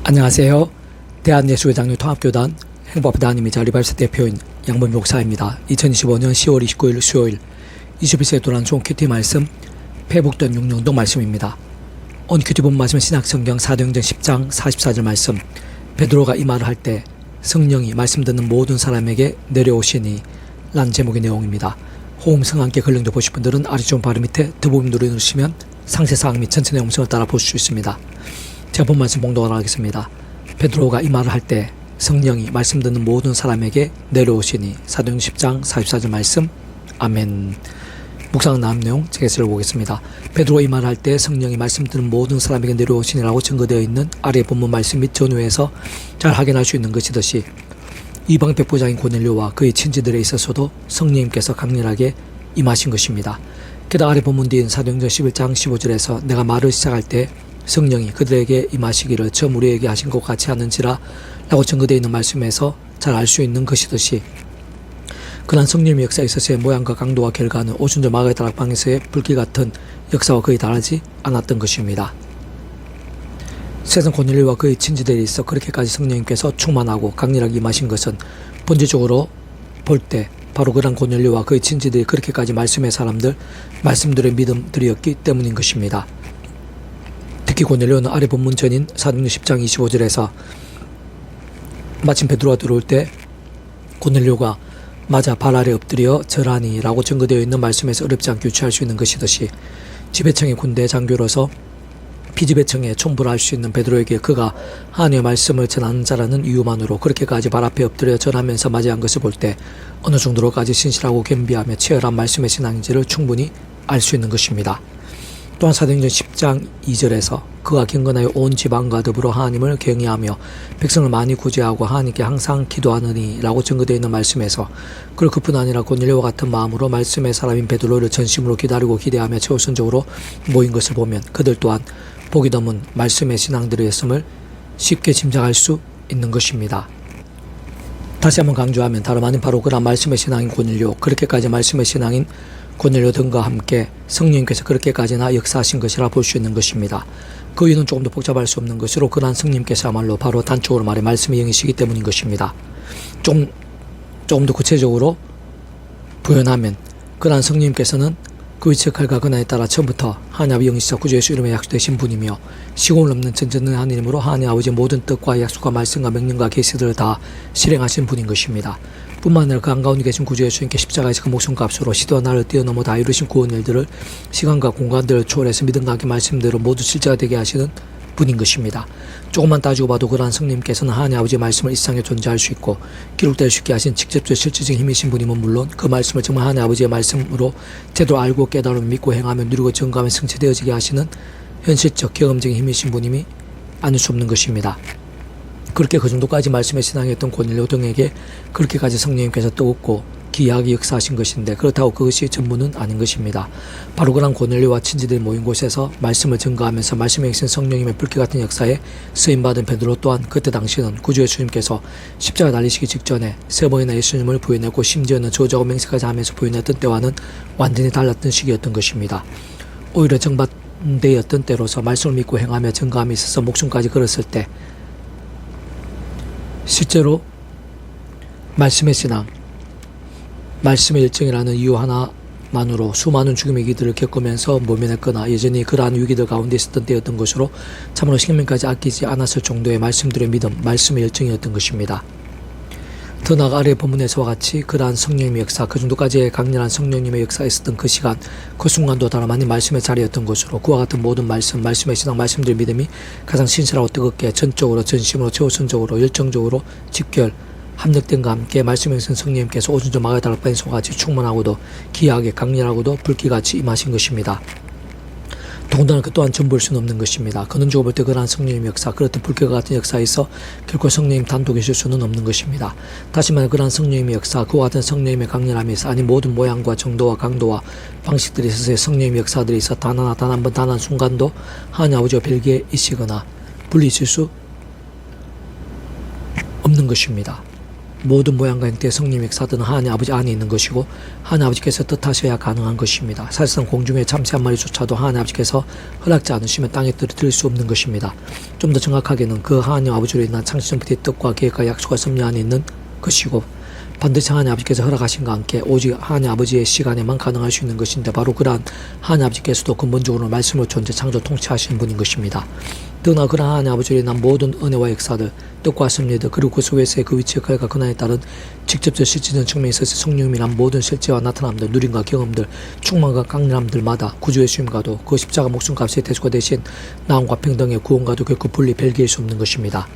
안녕하세요. 대한예수회장로 통합교단 행복부단임이자 리발스 대표인 양범 목사입니다. 2025년 10월 29일 수요일 21세기 도란 종 큐티 말씀 회복된 육령동 말씀입니다. 오늘 큐티 본 말씀은 신약성경 사도행전 10장 44절 말씀. 베드로가 이 말을 할 때 성령이 말씀 듣는 모든 사람에게 내려오시니 란 제목의 내용입니다. 호음성 함께 걸령도 보실 분들은 아래쪽 바로 밑에 더보기 누르시면 상세사항 및 전체 내용성을 따라 보실 수 있습니다. 제가 본 말씀 봉독을 하겠습니다. 베드로가 이 말을 할 때 성령이 말씀 듣는 모든 사람에게 내려오시니 사도행전 10장 44절 말씀. 아멘. 묵상 나온 내용 제가 읽어보겠습니다. 베드로가 이 말을 할 때 성령이 말씀 듣는 모든 사람에게 내려오시니라고 증거되어 있는 아래 본문 말씀 및 전후에서 잘 확인할 수 있는 것이듯이 이방 백부장인 고넬료와 그의 친지들에 있어서도 성령님께서 강렬하게 임하신 것입니다. 게다가 아래 본문 뒤인 사도행전 11장 15절에서 내가 말을 시작할 때 성령이 그들에게 임하시기를 처음 우리에게 하신 것 같이 하는지라 라고 증거되어 있는 말씀에서 잘 알 수 있는 것이듯이 그러한 성령의 역사에 있어서의 모양과 강도와 결과는 오순절 마가의 다락방에서의 불길 같은 역사와 거의 다르지 않았던 것입니다. 세상 고넬료와 그의 친지들이 있어 그렇게까지 성령님께서 충만하고 강렬하게 임하신 것은 본질적으로 볼 때 바로 그러한 고넬료와 그의 친지들이 그렇게까지 말씀의 사람들, 말씀들의 믿음들이었기 때문인 것입니다. 특히 고넬료는 아래 본문 전인 사도행전 10장 25절에서 마침 베드로가 들어올 때 고넬료가 맞아 발 아래 엎드려 절하니 라고 증거되어 있는 말씀에서 어렵지 않게 유추할 수 있는 것이듯이 지배청의 군대 장교로서 피지배청에 총부를 수 있는 베드로에게 그가 하나님의 말씀을 전하는 자라는 이유만으로 그렇게까지 발 앞에 엎드려 절하면서 맞이한 것을 볼 때 어느 정도로까지 신실하고 겸비하며 치열한 말씀의 신앙인지를 충분히 알 수 있는 것입니다. 또한 사도행전 10장 2절에서 그가 경건하여 온 지방과 더불어 하나님을 경외하며 백성을 많이 구제하고 하나님께 항상 기도하느니 라고 증거되어 있는 말씀에서 그를 그뿐 아니라 고넬료와 같은 마음으로 말씀의 사람인 베드로를 전심으로 기다리고 기대하며 최우선적으로 모인 것을 보면 그들 또한 복이 드문 말씀의 신앙들이었음을 쉽게 짐작할 수 있는 것입니다. 다시 한번 강조하면 다름 아닌 바로 그런 말씀의 신앙인 고넬료, 그렇게까지 말씀의 신앙인 고넬료 등과 함께 성령님께서 그렇게까지나 역사하신 것이라 볼 수 있는 것입니다. 그 이유는 조금 더 복잡할 수 없는 것으로 그러한 성령님께서야말로 바로 단적으로 말해 말씀의 영이시기 때문인 것입니다. 조금 더 구체적으로 부연하면 그러한 성령님께서는 그 위치의 칼과 근한에 따라 처음부터 하나님 아버지 영이시자 구주 예수 이름에 약속되신 분이며 시공을 넘는 전전능한 하나님으로 하나님 아버지의 모든 뜻과 약속과 말씀과 명령과 계시들을 다 실행하신 분인 것입니다. 뿐만 아니라 그 한가운데 계신 구주 예수님께 십자가에서 그 목숨값으로 시대와 나를 뛰어넘어 다 이루신 구원 일들을 시간과 공간들을 초월해서 믿음과 함께 말씀대로 모두 실제가 되게 하시는 분인 것입니다. 조금만 따지고 봐도 그러한 성령님께서는 하나님 아버지의 말씀을 이 세상에 존재할 수 있고 기록될 수 있게 하신 직접적 실질적인 힘이신 분이면 물론 그 말씀을 정말 하나님 아버지의 말씀으로 제대로 알고 깨달으며 믿고 행하며 누리고 증거하며 성취되어지게 하시는 현실적 경험적인 힘이신 분임이 아닐 수 없는 것입니다. 그렇게 그 정도까지 말씀의 신앙이었던 고넬료 등에게 그렇게까지 성령님께서 뜨겁고 기이하게 역사하신 것인데 그렇다고 그것이 전부는 아닌 것입니다. 바로 그런 고넬료와 친지들이 모인 곳에서 말씀을 증거하면서 말씀에 계신 성령님의 불길 같은 역사에 쓰임받은 베드로 또한 그때 당시는 구주 예수님께서 십자가 달리시기 직전에 3번이나 예수님을 부인했고 심지어는 저주하고 맹세까지 하면서 부인했던 때와는 완전히 달랐던 시기였던 것입니다. 오히려 정반대였던 때로서 말씀을 믿고 행하며 증거함에 있어서 목숨까지 걸었을 때 실제로 말씀의 신앙, 말씀의 일정이라는 이유 하나만으로 수많은 죽음의 위기들을 겪으면서 모면했거나 여전히 그러한 위기들 가운데 있었던 때였던 것으로 참으로 생명까지 아끼지 않았을 정도의 말씀들의 믿음, 말씀의 일정이었던 것입니다. 더 나아가 아래 본문에서와 같이 그러한 성령님의 역사, 그 정도까지의 강렬한 성령님의 역사에 있었던 그 시간, 그 순간도 다름 아닌 말씀의 자리였던 것으로 그와 같은 모든 말씀, 말씀의 신앙, 말씀들의 믿음이 가장 신실하고 뜨겁게 전적으로, 전심으로, 최우선적으로, 열정적으로 집결, 합력된과 함께 말씀에 있는 성령님께서 오순절 마가의 다락방에서 같이 충만하고도 기이하게 강렬하고도 불길같이 임하신 것입니다. 더군다나 그 또한 전부일 수는 없는 것입니다. 근원적으로 볼 때 그러한 성령님의 역사, 그렇듯 불길과 같은 역사에서 결코 성령님 단독이실 수는 없는 것입니다. 다시 말해 그러한 성령님의 역사, 그와 같은 성령님의 강렬함에서 아닌 모든 모양과 정도와 강도와 방식들이 있어서의 성령님의 역사들이 있어 단 하나, 단 한 번, 단 한 순간도 하나님 아버지와 별개이시거나 분리있을 수 없는 것입니다. 모든 모양과 형태의 성령 역사들은 하나님 아버지 안에 있는 것이고 하나님 아버지께서 뜻하셔야 가능한 것입니다. 사실상 공중의 참새 한 마리조차도 하나님 아버지께서 허락지 않으시면 땅에 떨어뜨릴 수 없는 것입니다. 좀 더 정확하게는 그 하나님 아버지로 인한 창시전부터의 뜻과 계획과 약속과 섭리 안에 있는 것이고 반드시 하나님 아버지께서 허락하신과 함께 오직 하나님 아버지의 시간에만 가능할 수 있는 것인데 바로 그러한 하나님 아버지께서도 근본적으로 말씀으로 존재 창조 통치하시는 분인 것입니다. 더나 그러한 하나님 아버지로 인한 모든 은혜와 역사들 뜻과 섭리들 그리고 그 속에서의 그 위치의 역할과 근원에 따른 직접적 실질적인 측면에 있어서 성령님이란 모든 실제와 나타남들 누림과 경험들 충만과 강렬함들마다 구주의 수임과도 그 십자가 목숨값의 대수가 대신 나음과 평등의 구원과도 결코 분리 별개일 수 없는 것입니다.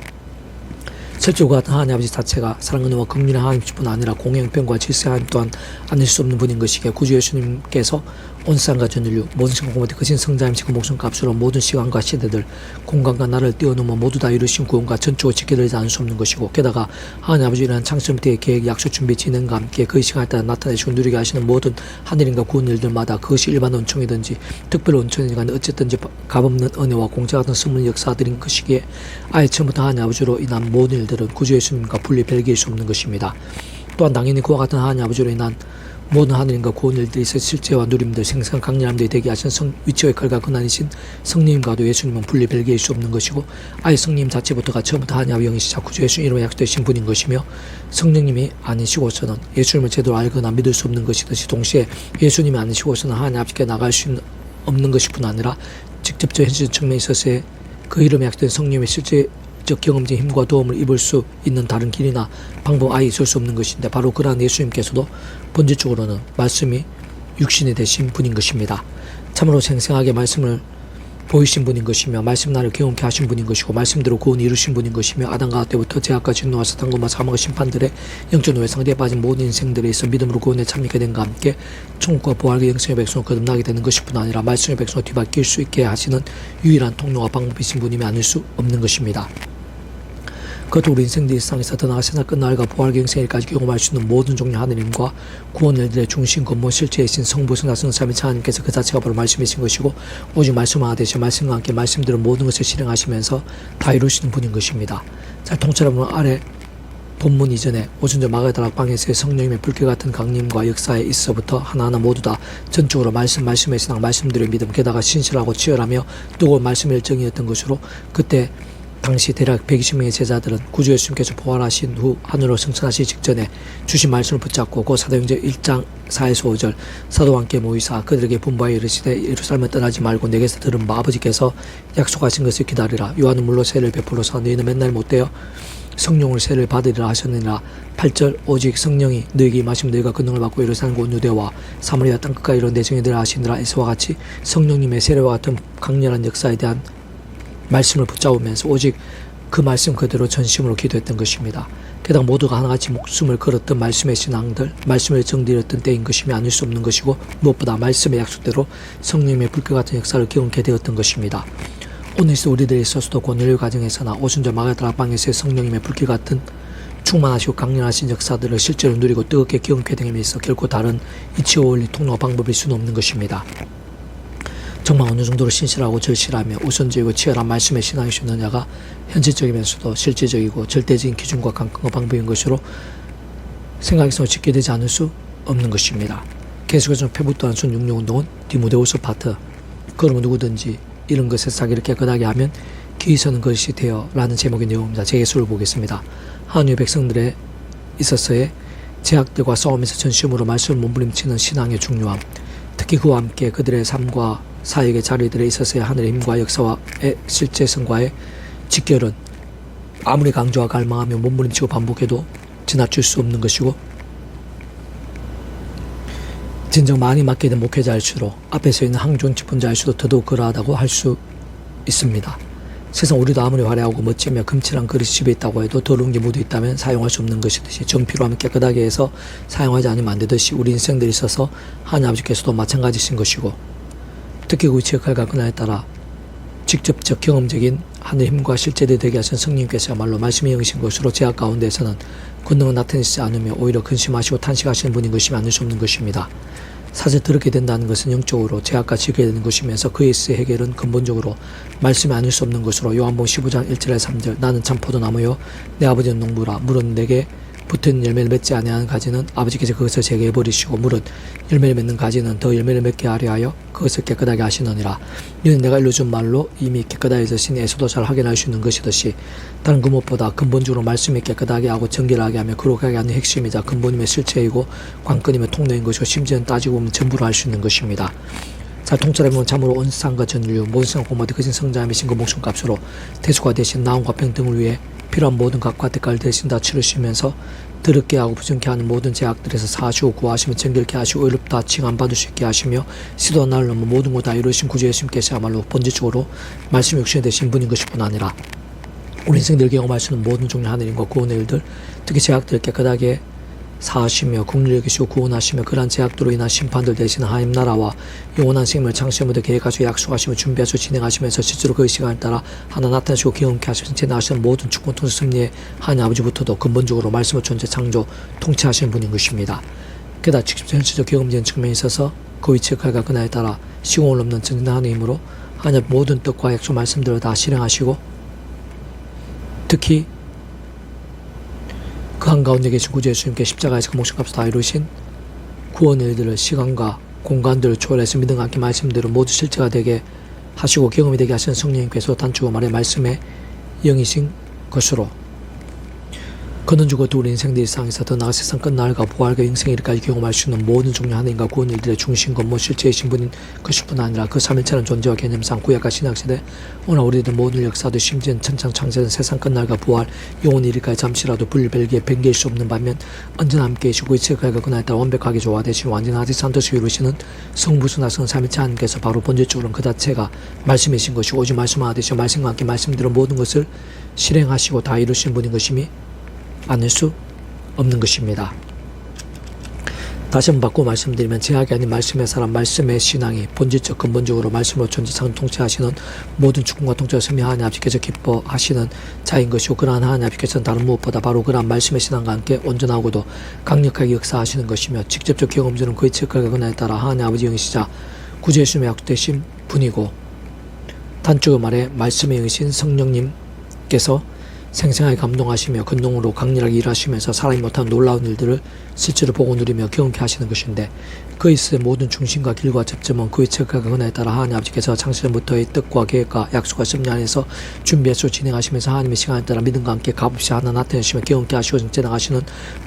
실제로 같은 하나님 아버지 자체가 사랑 은혜와 긍휼의 하나님뿐 아니라 공의형편과 질서의 하나님 또한 아닐 수 없는 분인 것이기에 구주 예수님께서 온 세상과 전 인류 모든 생각보다 크신 성자임신 그 목숨값으로 모든 시간과 시대들 공간과 나를 뛰어넘어 모두 다 이루신 구원과 전적으로 지켜드리지 않을 수 없는 것이고 게다가 하나님 아버지라는 창세부터의 계획 약속 준비 진행과 함께 그 시간에 따라 나타내시고 누리게 하시는 모든 하늘인과 구원 일들마다 그것이 일반 은총이든지 특별 은총이든지 간에 어쨌든지 값없는 은혜와 공짜 같은 선물 역사들인 것이기에 아예 처음부터 하나님 아버지로 인한 모든 일들은 구주 예수님과 분리 별개일 수 없는 것입니다. 또한 당연히 그와 같은 하나님 아버지로 인한 모든 하늘인과 구원 일들이 있어 실제와 누림들 생생 강렬함들이 되게 하신 위치의 역할과 근원이신 성령님과도 예수님은 분리 별개일 수 없는 것이고 아예 성령 자체부터가 처음부터 하나님 아버지 영이시자 구주 예수 이름으로 약속되신 분인 것이며 성령님이 아니시고서는 예수님을 제대로 알거나 믿을 수 없는 것이듯이 동시에 예수님이 아니시고서는 하나님 아버지께 나갈 수 없는 것일 뿐 아니라 직접적 현실적 측면에 있어서의 그 이름에 약속된 성령님의 실제적 경험적 힘과 도움을 입을 수 있는 다른 길이나 방법 아예 있을 수 없는 것인데 바로 그러한 예수님께서도 본질적으로는 말씀이 육신이 되신 분인 것입니다. 참으로 생생하게 말씀을 보이신 분인 것이며 말씀 나를 경험케 하신 분인 것이고 말씀대로 구원을 이루신 분인 것이며 아담과 때부터 제약과 진노와 사탄과 사망과 심판들의 영적 노예 상대에 빠진 모든 인생들에 있어 믿음으로 구원에 참여하게 된과 함께 천국과 부활과 영생의 백성을 거듭나게 되는 것일 뿐 아니라 말씀의 백성을 뒤바뀔 수 있게 하시는 유일한 통로와 방법이신 분임이 아닐 수 없는 것입니다. 그것도 우리 인생들 일상에서 더 나아 세상 끝날과 부활과 영생일까지 경험할 수 있는 모든 종류 하느님과 구원 일들의 중심 근본 실체이신 성부 성자 성삼위 하나님께서 그 자체가 바로 말씀이신 것이고 오직 말씀 하나 되셔 말씀과 함께 말씀대로 모든 것을 실행하시면서 다 이루시는 분인 것입니다. 잘 통찰해보면 아래 본문 이전에 오순절 마가다락방에서의 성령님의 불길 같은 강림과 역사에 있어부터 하나하나 모두 다 전적으로 말씀의 신앙 말씀대로의 믿음 게다가 신실하고 치열하며 뜨거운 말씀의 일정이었던 것으로 그때 당시 대략 120명의 제자들은 구주 예수님께서 부활하신 후 하늘로 승천하시기 직전에 주신 말씀을 붙잡고 그 사도행전 1장 4에서 5절 사도와 함께 모이사 그들에게 분부하여 이르시되 예루살렘을 떠나지 말고 내게서 들은 바 아버지께서 약속하신 것을 기다리라. 요한은 물로 세를 베풀어서 너희는 맨날 못되어 성령을 세를 받으리라 하셨느니라. 8절 오직 성령이 너희에게 임하시면 너희가 그 능을 받고 예루살렘과 온 유대와 사마리아 땅끝까지 이런 대정이들을 하시느라. 에서와 같이 성령님의 세례와 같은 강렬한 역사에 대한 말씀을 붙잡으면서 오직 그 말씀 그대로 전심으로 기도했던 것입니다. 게다가 모두가 하나같이 목숨을 걸었던 말씀의 신앙들, 말씀을 정드렸던 때인 것임이 아닐 수 없는 것이고 무엇보다 말씀의 약속대로 성령님의 불길 같은 역사를 경험케 되었던 것입니다. 오늘 우리들에 있어서도 고넬료 가정에서나 오순절 마가다락방에서의 성령님의 불길 같은 충만하시고 강렬하신 역사들을 실제로 누리고 뜨겁게 경험케 됨에 있어 결코 다른 이치와 원리 통로와 방법일 수는 없는 것입니다. 정말 어느 정도로 신실하고 절실하며 우선적이고 치열한 말씀의 신앙이신 자가 현실적이면서도 실질적이고 절대적인 기준과 강건과 방법인 것으로 생각에서 짓게 되지 않을 수 없는 것입니다. 계속해서 페북도한 순 육류운동은 디모데후서 파트 그러면 누구든지 이런 것에 자기를 깨끗하게 하면 기이서는 것이 되어 라는 제목의 내용입니다. 제 예수를 보겠습니다. 하나님의 백성들에 있어서의 제약들과 싸움에서 전심으로 말씀을 몸부림치는 신앙의 중요함 특히 그와 함께 그들의 삶과 사역의 자리들에 있어서의 하늘의 힘과 역사와의 실제성과의 직결은 아무리 강조하고 갈망하며 몸부림치고 반복해도 지나칠 수 없는 것이고 진정 많이 맡게 된 목회자일수록 앞에 서 있는 항존 집권자일수록 더더욱 그러하다고 할 수 있습니다. 세상 우리도 아무리 화려하고 멋지며 금칠한 그릇이 집에 있다고 해도 더러운 게 묻어 있다면 사용할 수 없는 것이듯이 정피로 하면 깨끗하게 해서 사용하지 않으면 안 되듯이 우리 인생들에 있어서 하나님 아버지께서도 마찬가지신 것이고 특히 그 위치 역할과 근원에 따라 직접적 경험적인 하늘의 힘과 실제되게 되게 하신 성령님께서야말로 말씀이 영이신 것으로 제약 가운데에서는 권능을 나타내시지 않으며 오히려 근심하시고 탄식하시는 분인 것이 아닐 수 없는 것입니다. 사실 들었게 된다는 것은 영적으로 제약과 지게 되는 것이면서 그에 있어의 해결은 근본적으로 말씀이 아닐 수 없는 것으로 요한복음 15장 1절에 3절 나는 참 포도나무요 내 아버지는 농부라 물은 내게 붙은 열매를 맺지 아니하는 가지는 아버지께서 그것을 제거해 버리시고 물은 열매를 맺는 가지는 더 열매를 맺게 하려 하여 그것을 깨끗하게 하시느니라. 이는 내가 일러준 말로 이미 깨끗하여진 에서도 잘 확인할 수 있는 것이듯이 다른 그 무엇보다 근본적으로 말씀이 깨끗하게 하고 정결하게 하며 거룩하게 하는 핵심이자 근본임의 실체이고 관건임의 통로인 것이고 심지어는 따지고 보면 전부로 할 수 있는 것입니다. 잘 통찰해보면 참으로 온 세상과 전 인류 모든 세상 공마다 그신 성자이신 그 목숨값으로 대수가 되신 나음과 평등을 위해 필요한 모든 값과 대가를 대신 다 치르시면서 더럽게 하고 부정케 하는 모든 죄악들에서 사하시고 구하시며 정결케 하시고 의롭다 칭함받을 수 있게 하시며 시도한 날을 넘어 모든 것 다 이루신 구주 예수님께서야말로 본질적으로 말씀 육신이 되신 분인 것뿐 아니라 우리 인생들 경험할 수 있는 모든 종류 하늘인과 구원의 일들 특히 죄악들을 깨끗하게 사하시며 국리를 여기시고 구원하시며 그러한 제약도로 인한 심판들 대신 하나님 나라와 영원한 생명을 창시부터 계획하시고 약속하시며 준비하시고 진행하시면서 실제로 그 시간에 따라 하나 나타나시고 경험케 하시면서 진행하시는 모든 주권 통치 승리의 하나님 아버지부터도 근본적으로 말씀의 존재 창조 통치하시는 분인 것입니다. 게다가 직접 현실적 경험적인 측면에 있어서 그 위치의 칼과 그날에 따라 시공을 넘는 전진하는 힘으로 하나님 모든 뜻과 약속 말씀들을 다 실행하시고 특히 그 한가운데 계신 구주 예수님께 십자가에서 그 목숨값을 다 이루신 구원의 일들을 시간과 공간들을 초월해서 믿음과 함께 말씀대로 모두 실제가 되게 하시고 경험이 되게 하시는 성령님께서 단축으로 말해 말씀의 영이신 것으로 그는 죽어도 우리 인생들 일상에서 더 나아 세상 끝날과 부활과 영생에 이르까지 경험할 수 있는 모든 종류 하나님과 구원 일들의 중심 근본 실체이신 분인 것뿐 아니라 그 삼일체는 존재와 개념상 구약과 신약시대 오늘 우리들 모든 역사도 심지어는 천창창세는 세상 끝날과 부활 영원 이르까지 잠시라도 분별기에 변개일 수 없는 반면 언제나 함께 계시고 이체가 그날에 따라 완벽하게 조화되신 완전하지 산뜻이 이루시는 성부순하성 삼일체 하나님께서 바로 본질적으로는 그 자체가 말씀이신 것이고 오직 말씀 하나 되시고 말씀과 함께 말씀대로 모든 것을 실행하시고 다 이루신 분인 것임이 아닐 수 없는 것입니다. 다시 한번 바꿔 말씀드리면 제약이 아닌 말씀의 사람, 말씀의 신앙이 본질적 근본적으로 말씀으로 존재상 통치하시는 모든 주권과 통치를 승리 하나님 아버지께서 기뻐하시는 자인 것이고 그러한 하나님 아버지께서는 다른 무엇보다 바로 그러한 말씀의 신앙과 함께 온전하고도 강력하게 역사하시는 것이며 직접적 경험주는 그의 책과 그날에 따라 하나님 아버지 영이시자 구주 예수님의 약속되신 분이고 단축의 말에 말씀의 영이신 성령님께서 생생하게 감동하시며 근동으로 강렬하게 일하시면서 사람이 못한 놀라운 일들을 실제로 보고 누리며 경험케 하시는 것인데 그 있을 모든 중심과 길과 접점은 그의 책과 그날에 따라 하나님 아버지께서 창세전부터의 뜻과 계획과 약속과 섭리 안에서 준비해서 진행하시면서 하나님의 시간에 따라 믿음과 함께 값없이 하나 나타내시며 경험케 하시고 진행하시는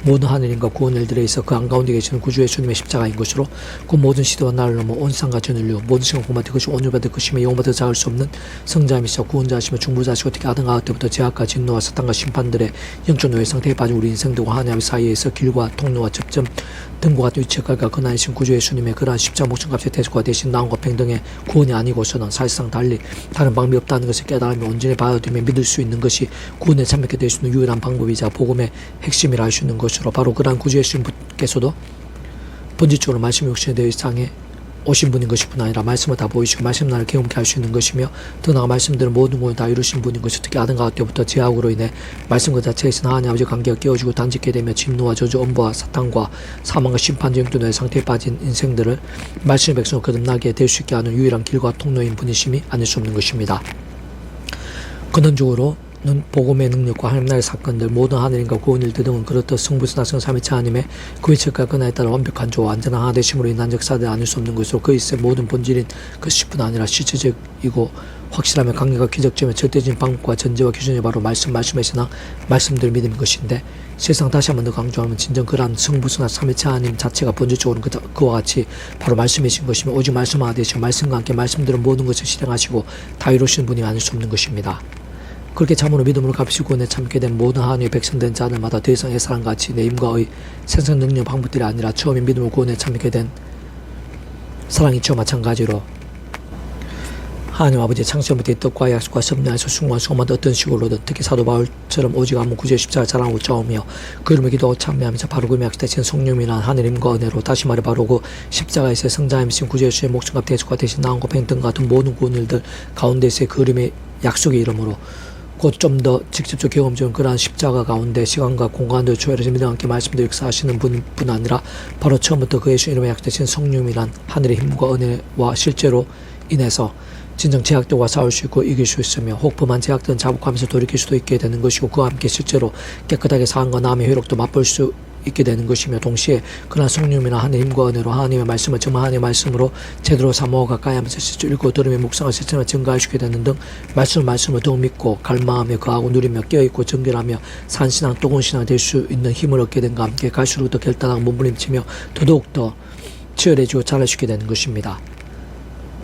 모든 하늘인과 구원 일들에 있어 그 한가운데 계시는 구주 예수님의 십자가인 것으로 그 모든 시대와 날을 넘어 온 세상과 전 인류 모든 시간 공부받을 것이 온유받을 것이며 영원받을 작을 수 없는 성자이시여 구원자이시며 중보자이시고 특히 아담과 때부터 제약과 진노와 사탄과 심판들의 영적 노예 상태에 빠진 우리 인생들과 하나님 사이에서 길과 통로와 접점 등과 같은 위치가 그나이신 구주 예수님의 그러한 십자가 목숨값의 대속과 대신 나음과 평등의 구원이 아니고서는 사실상 달리 다른 방법이 없다는 것을 깨달으며 온전히 받아들이며 믿을 수 있는 것이 구원에 참여하게 될 수 있는 유일한 방법이자 복음의 핵심이라 할 수 있는 것으로 바로 그러한 구주 예수님께서도 본질적으로 말씀 육신의 대상에 오신 분인 것뿐 아니라 말씀을 다 보이시고 말씀 나를 경험케 할 수 있는 것이며 더 나아가 말씀들은 모든 것을 다 이루신 분인 것이 특히 아담과 때부터 제약으로 인해 말씀 그 자체에서 하나님 아버지 관계가 깨어지고 단직게 되며 진노와 저주 엄보와 사탄과 사망과 심판 영도의 상태에 빠진 인생들을 말씀의 백성을 거듭나게 될 수 있게 하는 유일한 길과 통로인 분이심이 아닐 수 없는 것입니다. 근원적으로는 복음의 능력과 하나님 나라의 사건들 모든 하늘인과 구원 일들 등은 그렇듯 성부순하성 삼위체 하나님의 그 위치과 그날에 따라 완벽한 조화 완전한 하나 되심으로 인한 역사들 아닐 수 없는 것으로 그 있을 모든 본질인 것뿐 아니라 실체적이고 확실하며 강력한 기적점의 절대적인 방법과 전제와 기준이 바로 말씀의 신앙 말씀들 믿음인 것인데 세상 다시 한번 더 강조하면 진정 그러한 성부순한 삼위체 하나님 자체가 본질적으로 그와 같이 바로 말씀이신 것이며 오직 말씀 하나 되시고 말씀과 함께 말씀들은 모든 것을 실행하시고 다 이루시는 분이 아닐 수 없는 것입니다. 그렇게 참으로 믿음으로 값이고 구원에 참게 된 모든 하나님의 백성된 자들마다 더 이상 사랑같이 내 힘과의 생성 능력 방법들이 아니라 처음에 믿음으로 구원에 참게 된 사랑이 저와 마찬가지로 하나님 아버지의 창세부터의 뜻과 약속과 섭리에서 숭고한 수고마다 어떤 식으로든 특히 사도 바울처럼 오직 아무 구주의 십자가를 자랑하고 싸우며 그 이름을 기도하고 참여하면서 바로 그 약속되신 성령이란 하늘 힘과 은혜로 다시 말해 바로 그 십자가에서의 성자이신 구주 예수의 목숨과 대속과 대신 나온과 평등 같은 모든 구원 일들 가운데서의 그 이름의 약속의 이름으로 곧 좀 더 직접적 경험적인 그러한 십자가 가운데 시간과 공간을 초월해서 믿음과 함께 말씀도 역사하시는 분뿐 아니라 바로 처음부터 그 예수 이름의 약속되신 성령이란 하늘의 힘과 은혜와 실제로 인해서 진정 제약들과 싸울 수 있고 이길 수 있으며 혹범한 제약들은 자복하면서 돌이킬 수도 있게 되는 것이고 그와 함께 실제로 깨끗하게 사한과 남의 회복도 맛볼 수 있게 되는 것이며 동시에 그러한 성령이나 하나님과 은혜로 하나님의 말씀을 정말 하나님의 말씀으로 제대로 사모하고 가까이 하면서 실제 읽고 들으며 묵상을 실천을 증가할 수 있게 되는 등 말씀을 더욱 믿고 갈망하며 거하고 누리며 깨어있고 정결하며 산신앙 뜨거운 신앙이 될 수 있는 힘을 얻게 된과 함께 갈수록 더 결단하고 몸부림치며 더더욱더 치열해지고 자랄 수 있게 되는 것입니다.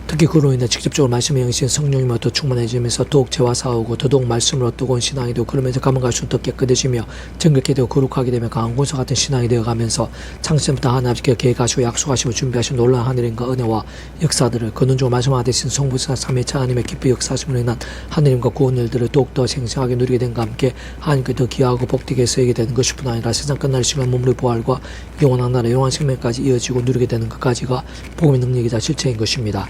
특히 그로 인해 직접적으로 말씀의 영신 성령님으로 더 충만해지면서 더욱 죄와 싸우고 더더욱 말씀으로 뜨거운 신앙이 되고 그러면서 가면 갈수록 더 깨끗해지며 정결케 되고 거룩하게 되며 강한 군사 같은 신앙이 되어가면서 창세부터 하나님께 계획하시고 약속하시고 준비하신 놀라운 하늘님과 은혜와 역사들을 근원적으로 말씀하듯이 성부사 삼위일체 하나님의 깊이 역사하심으로 인한 하늘님과 구원 일들을 더욱더 생생하게 누리게 된과 함께 하나님께 더 귀하고 복되게 쓰이게 되는 것일 뿐 아니라 세상 끝날 시간 몸의 부활과 영원한 나라 영원한 생명까지 이어지고 누리게 되는 것까지가 복음의 능력이자 실체인 것입니다.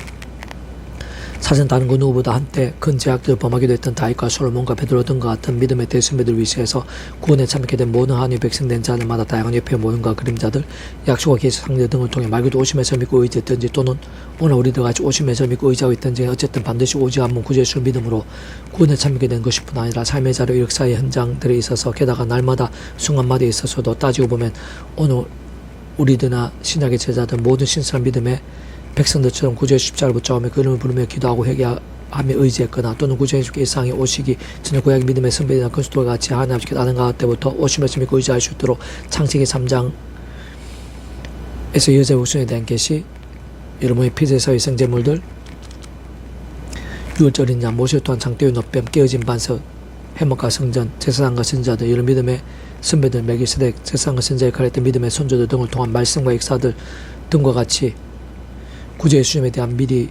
사실 다른 그 누구보다 한때 큰 제약들을 범하기도 했던 다윗과 솔로몬과 베드로 등과 같은 믿음의 대선배들 위시해서 구원에 참여하게 된 모든 하나님의 백성된 자들마다 다양한 옆에 모임과 그림자들, 약속과 계시 상대 등을 통해 말 그대로 오심에서 믿고 의지했든지 또는 오늘 우리들 같이 오심에서 믿고 의지하고 있든지 어쨌든 반드시 오직 한 분 구주예수를 믿음으로 구원에 참여하게 된 것일 뿐 아니라 삶의 자료 역사의 현장들에 있어서 게다가 날마다 순간마다 있어서도 따지고 보면 오늘 우리들이나 신약의 제자들 모든 신선한 믿음의 백성들처럼 구주의 십자가를 붙잡으며 그 이름을 부르며 기도하고 회개하며 의지했거나 또는 구주의 주께 일상에 오시기 전에 구약 믿음의 선배들이나 그리스도와 같이 하나님 아버지께 나는 가을 때부터 오심에서 믿고 의지할 수 있도록 창세기 3장에서 여자의 우선에 대한 계시, 여러분의 피제사의 생제물들, 유월절인 자, 모세 또한 장대의 너뺨, 깨어진 반석, 해먹과 성전, 제사장과 선자들, 이런 믿음의 선배들, 멜기세덱, 제사장과 선자의 역할을 했던 믿음의 선조들 등을 통한 말씀과 역사들 등과 같이 구주의 수님에 대한 미리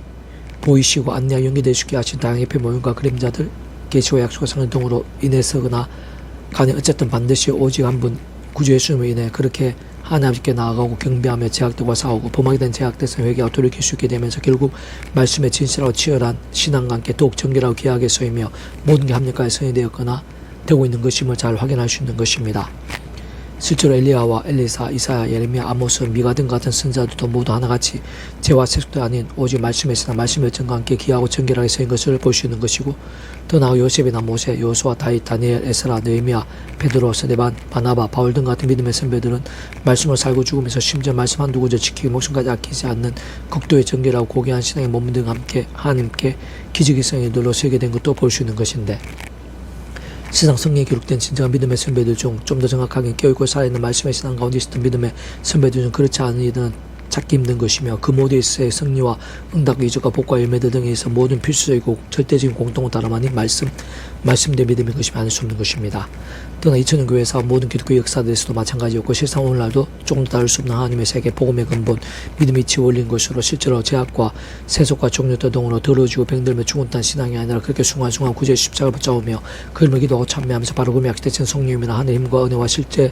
보이시고 안내와 연기될 수 있게 하신 다양한 옆에 모임과 그림자들, 계시와 약속과 성령 등으로 인해서거나 간에 어쨌든 반드시 오직 한 분 구주의 수님으로 인해 그렇게 하나님 아버지께 나아가고 경배하며 제약들과 싸우고 범하게 된 제약들에서 회개하고 돌이킬 수 있게 되면서 결국 말씀의 진실하고 치열한 신앙과 함께 더욱 정결하고 귀하게 쓰이며 모든 게 합력하여 성이 되었거나 되고 있는 것임을 잘 확인할 수 있는 것입니다. 실제로 엘리야와 엘리사, 이사야, 예레미야, 아모스, 미가 등 같은 선자들도 모두 하나같이 죄와 세속도 아닌 오직 말씀의 신앙, 말씀의 열정과 함께 귀하고 정결하게 서인 것을 볼 수 있는 것이고 더 나아가 요셉이나 모세, 요수아, 다윗, 다니엘, 에스라, 느헤미야, 베드로, 스데반, 바나바, 바울 등 같은 믿음의 선배들은 말씀을 살고 죽으면서 심지어 말씀 한두 구절 지키기 목숨까지 아끼지 않는 극도의 정결하고 고귀한 신앙의 몸 등과 함께 하나님께 기적의 늘로 서게 된 것도 볼 수 있는 것인데 세상 성경에 기록된 진정한 믿음의 선배들 중 좀 더 정확하게 깨어있고 살아있는 말씀의 신앙 가운데 있었던 믿음의 선배들 중 그렇지 않은 이들은 찾기 힘든 것이며 그 모두에서의 승리와 응답과 이적과 복과 열매들 등에 있어 모든 필수적이고 절대적인 공통은 다름 아닌 말씀대 믿음인 것이 아닐 수 없는 것입니다. 또한 2000년 교회에서 모든 기독교 역사들에서도 마찬가지였고 실상 오늘날도 조금 더 다를 수 없는 하나님의 세계 복음의 근본 믿음이 지원린 것으로 실제로 제약과 세속과 종류들 등으로 더러워지고 병들며 죽었다는 신앙이 아니라 그렇게 순간순간 구주의 십자가를 붙잡으며 그 이름을 기도하고 참여하면서 바로 그 약대천 성령님이나 하나님의 힘과 은혜와 실제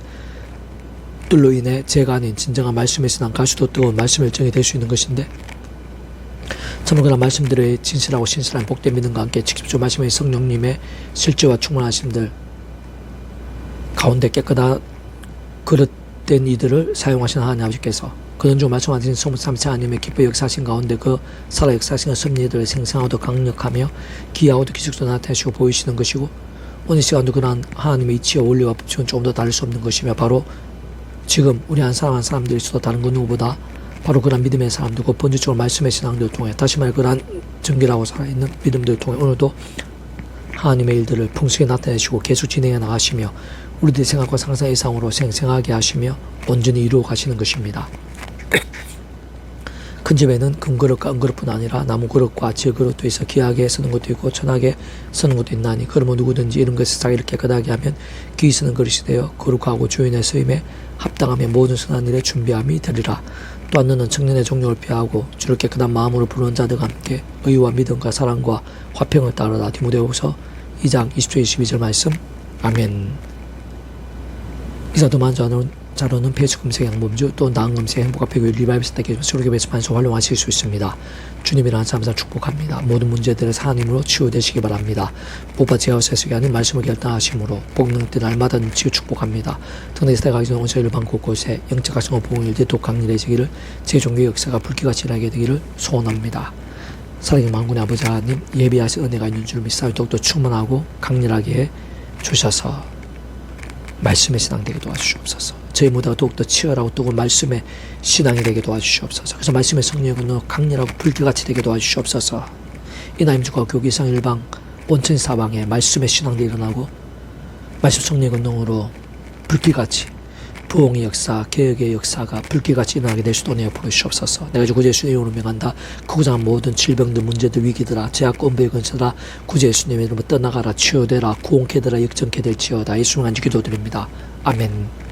들로 인해 죄가 아닌 진정한 말씀의 신앙 가수도 뜨거운 말씀의 열정이 될 수 있는 것인데 참으로 그런 말씀들의 진실하고 신실한 복된 믿음과 함께 직접적으로 말씀의 성령님의 실제와 충만하심들 가운데 깨끗한 그릇된 이들을 사용하신 하나님 아버지께서 근원적으로 말씀하신 성삼체 하나님의 기뻐 역사하신 가운데 그 살아 역사하신 섭리들을 생생하고 강력하며 기하고도 기적도 나타내시고 보이시는 것이고 오늘 시간도 그러한 하나님의 이치와 원리와 법칙은 조금 더 다를 수 없는 것이며 바로 지금 우리 한 사람들이 있어도 다른 그 누구보다 바로 그런 믿음의 사람들과 본질적으로 말씀의 신앙들을 통해 다시 말해 그러한 정결하고 살아있는 믿음들을 통해 오늘도 하나님의 일들을 풍성히 나타내시고 계속 진행해 나가시며 우리들의 생각과 상상 이상으로 생생하게 하시며 온전히 이루어 가시는 것입니다. 큰 집에는 금 그릇과 은 그릇뿐 아니라 나무 그릇과 질 그릇도 있어 귀하게 쓰는 것도 있고 천하게 쓰는 것도 있나니 그러면 누구든지 이런 것을 자기를 깨끗하게 하면 귀히 쓰는 그릇이 되어 거룩하고 주인의 쓰임에 합당하며 모든 선한 일에 준비함이 되리라. 또한 너는 청년의 종력을 피하고 주를 깨끗한 마음으로 부르는 자들과 함께 의와 믿음과 사랑과 화평을 따르라. 디모데후서 2장 20절 22절 말씀. 아멘. 이사도 자로는 폐수 금색 양범주 또 나은 금색 행복과 배교의 리바이브스 때에서 수로교배수 반석 활용하실 수 있습니다. 주님이라는 참사 축복합니다. 모든 문제들을 하나님으로 치유되시기 바랍니다. 보바 제하우스에서 아닌 말씀을 결단하심으로 복능때 날마다 치유 축복합니다. 등대 시대 가기 전 온서 일반 곳곳에 영적 가정과 복음을 대독 강렬해지기를 제 종교의 역사가 불길같이 일하게 되기를 소원합니다. 사랑의 만군의 아버지 하나님, 예비하신 은혜가 있는 줄 믿사오니 더욱더 충만하고 강렬하게 해 주셔서 말씀의 신앙 되게 도와주시옵소서. 저희 무대가 더욱더 치열하고 뜨거운 말씀의 신앙이 되게 도와주시옵소서. 그래서 말씀의 성령의 권능 강렬하고 불길같이 되게 도와주시옵소서. 이나임 주가 교기 이상 일방 온천 사방에 말씀의 신앙이 일어나고 말씀 성령의 권능으로 불길같이 부흥의 역사, 개혁의 역사가 불길같이 일어나게 될 수도 내어 보여주시옵소서. 내가 구주 예수님의 이름으로 명한다. 구구장한 모든 질병들, 문제들, 위기들아, 제약, 엄배의 근처라 구주 예수님의 이름으로 떠나가라, 치유되라, 구원케 되라, 역전케 될지어다. 예수님 간지 기도드립니다. 아멘.